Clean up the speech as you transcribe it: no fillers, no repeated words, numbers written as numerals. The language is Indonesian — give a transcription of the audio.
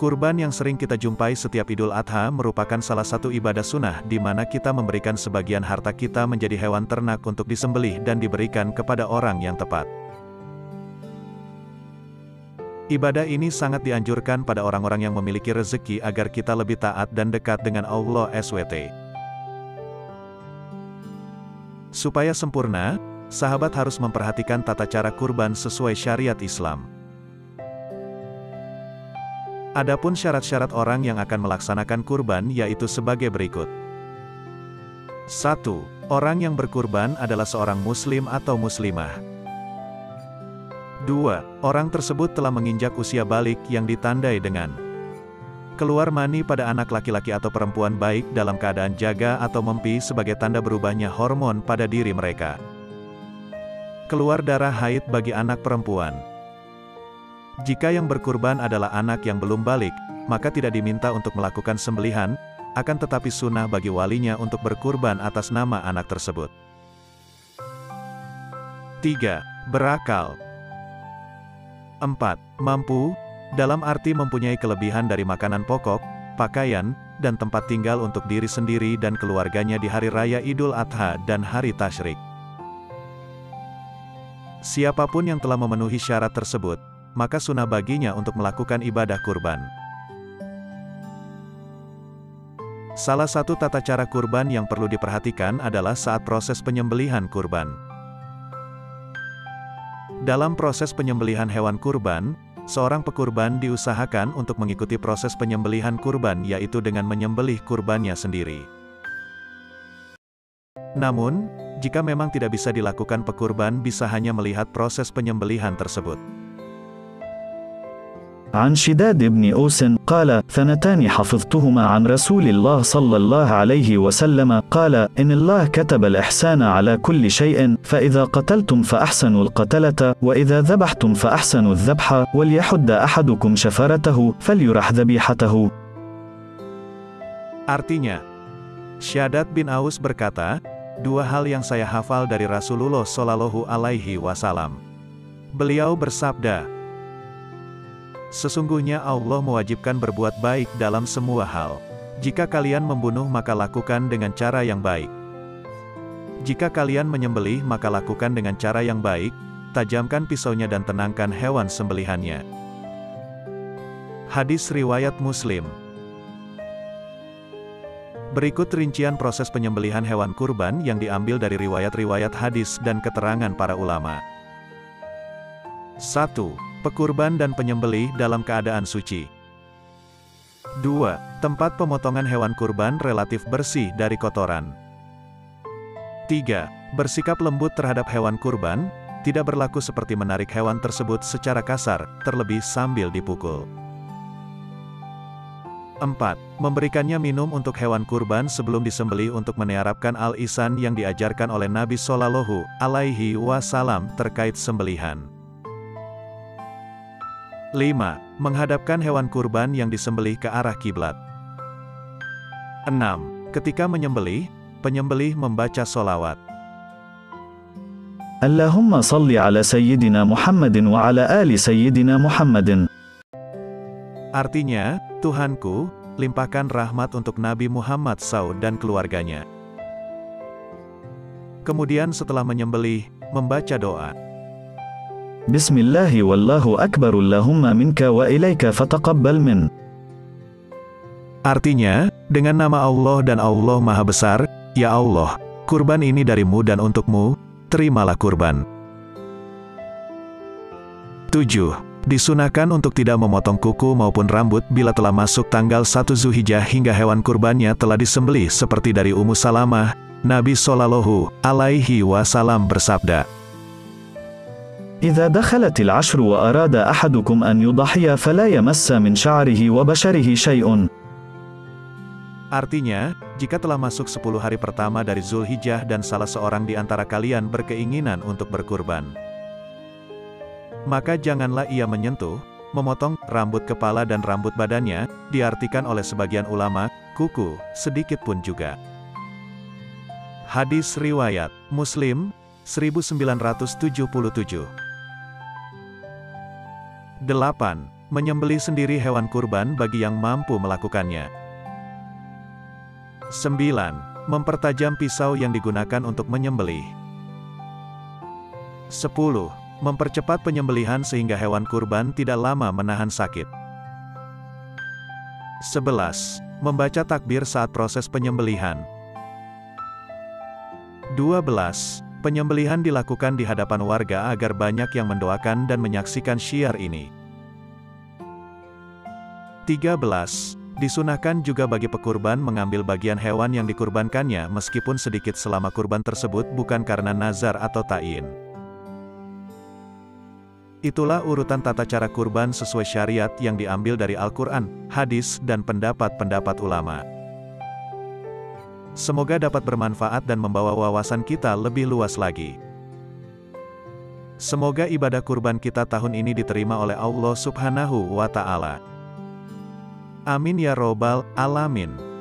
Kurban yang sering kita jumpai setiap Idul Adha merupakan salah satu ibadah sunnah di mana kita memberikan sebagian harta kita menjadi hewan ternak untuk disembelih dan diberikan kepada orang yang tepat. Ibadah ini sangat dianjurkan pada orang-orang yang memiliki rezeki agar kita lebih taat dan dekat dengan Allah SWT. Supaya sempurna, sahabat harus memperhatikan tata cara kurban sesuai syariat Islam. Adapun syarat-syarat orang yang akan melaksanakan kurban yaitu sebagai berikut. 1. Orang yang berkurban adalah seorang muslim atau muslimah. 2. Orang tersebut telah menginjak usia balik yang ditandai dengan keluar mani pada anak laki-laki atau perempuan baik dalam keadaan jaga atau mempi sebagai tanda berubahnya hormon pada diri mereka. Keluar darah haid bagi anak perempuan. Jika yang berkurban adalah anak yang belum balik, maka tidak diminta untuk melakukan sembelihan, akan tetapi sunnah bagi walinya untuk berkurban atas nama anak tersebut. 3. Berakal. 4. Mampu, dalam arti mempunyai kelebihan dari makanan pokok, pakaian, dan tempat tinggal untuk diri sendiri dan keluarganya di hari raya Idul Adha dan hari Tasyrik. Siapapun yang telah memenuhi syarat tersebut, maka sunnah baginya untuk melakukan ibadah kurban. Salah satu tata cara kurban yang perlu diperhatikan adalah saat proses penyembelihan kurban. Dalam proses penyembelihan hewan kurban, seorang pekurban diusahakan untuk mengikuti proses penyembelihan kurban yaitu dengan menyembelih kurbannya sendiri. Namun, jika memang tidak bisa dilakukan, pekurban bisa hanya melihat proses penyembelihan tersebut. عن شداد بن أوس قال: ثنتان حفظتهما عن رسول الله صلى الله عليه وسلم قال: إن الله كتب الإحسان على كل شيء، فإذا قتلتم فأحسنوا القتلة، وإذا ذبحتم فأحسنوا الذبح، وليحد أحدكم شفرته فليرح ذبيحته. Artinya, Syaddad bin Aus berkata, dua hal yang saya hafal dari Rasulullah Shallallahu Alaihi Wasallam. Beliau bersabda, sesungguhnya Allah mewajibkan berbuat baik dalam semua hal. Jika kalian membunuh maka lakukan dengan cara yang baik. Jika kalian menyembelih maka lakukan dengan cara yang baik, tajamkan pisaunya dan tenangkan hewan sembelihannya. Hadis riwayat Muslim. Berikut rincian proses penyembelihan hewan kurban yang diambil dari riwayat-riwayat hadis dan keterangan para ulama. 1. Pekurban dan penyembelih dalam keadaan suci. 2. Tempat pemotongan hewan kurban relatif bersih dari kotoran. 3. Bersikap lembut terhadap hewan kurban, tidak berlaku seperti menarik hewan tersebut secara kasar, terlebih sambil dipukul. 4. Memberikannya minum untuk hewan kurban sebelum disembelih untuk menerapkan al-ihsan yang diajarkan oleh Nabi Shallallahu Alaihi Wasallam terkait sembelihan. 5. Menghadapkan hewan kurban yang disembelih ke arah kiblat. 6. Ketika menyembelih, penyembelih membaca sholawat. اللهم صل على سيدنا محمد وعلى آل سيدنا محمد. Artinya, Tuhanku, limpahkan rahmat untuk Nabi Muhammad SAW dan keluarganya. Kemudian setelah menyembelih, membaca doa. Bismillah wallahu akbar Allahumma minka wa ilaika fataqabbal min. Artinya, dengan nama Allah dan Allah Maha Besar, ya Allah, kurban ini darimu dan untukmu, terimalah kurban. 7. Disunahkan untuk tidak memotong kuku maupun rambut bila telah masuk tanggal 1 Zulhijjah hingga hewan kurbannya telah disembelih seperti dari Ummu Salamah, Nabi Shallallahu Alaihi Wasallam bersabda, إذا دخلت العشر وأراد أحدكم أن يضحي فلا يمس من شعره وبشره شيء. Artinya, jika telah masuk 10 hari pertama dari Zulhijjah dan salah seorang di antara kalian berkeinginan untuk berkurban, maka janganlah ia menyentuh, memotong rambut kepala dan rambut badannya, diartikan oleh sebagian ulama, kuku, sedikit pun juga. Hadis riwayat Muslim, 1977. 8. Menyembelih sendiri hewan kurban bagi yang mampu melakukannya. 9. Mempertajam pisau yang digunakan untuk menyembelih. 10. Mempercepat penyembelihan sehingga hewan kurban tidak lama menahan sakit. 11. Membaca takbir saat proses penyembelihan. 12. Penyembelihan dilakukan di hadapan warga agar banyak yang mendoakan dan menyaksikan syiar ini. 13. Disunahkan juga bagi pekurban mengambil bagian hewan yang dikurbankannya meskipun sedikit selama kurban tersebut bukan karena nazar atau ta'in. Itulah urutan tata cara kurban sesuai syariat yang diambil dari Al-Quran, hadis, dan pendapat-pendapat ulama. Semoga dapat bermanfaat dan membawa wawasan kita lebih luas lagi. Semoga ibadah kurban kita tahun ini diterima oleh Allah Subhanahu wa Ta'ala. Amin ya robbal alamin.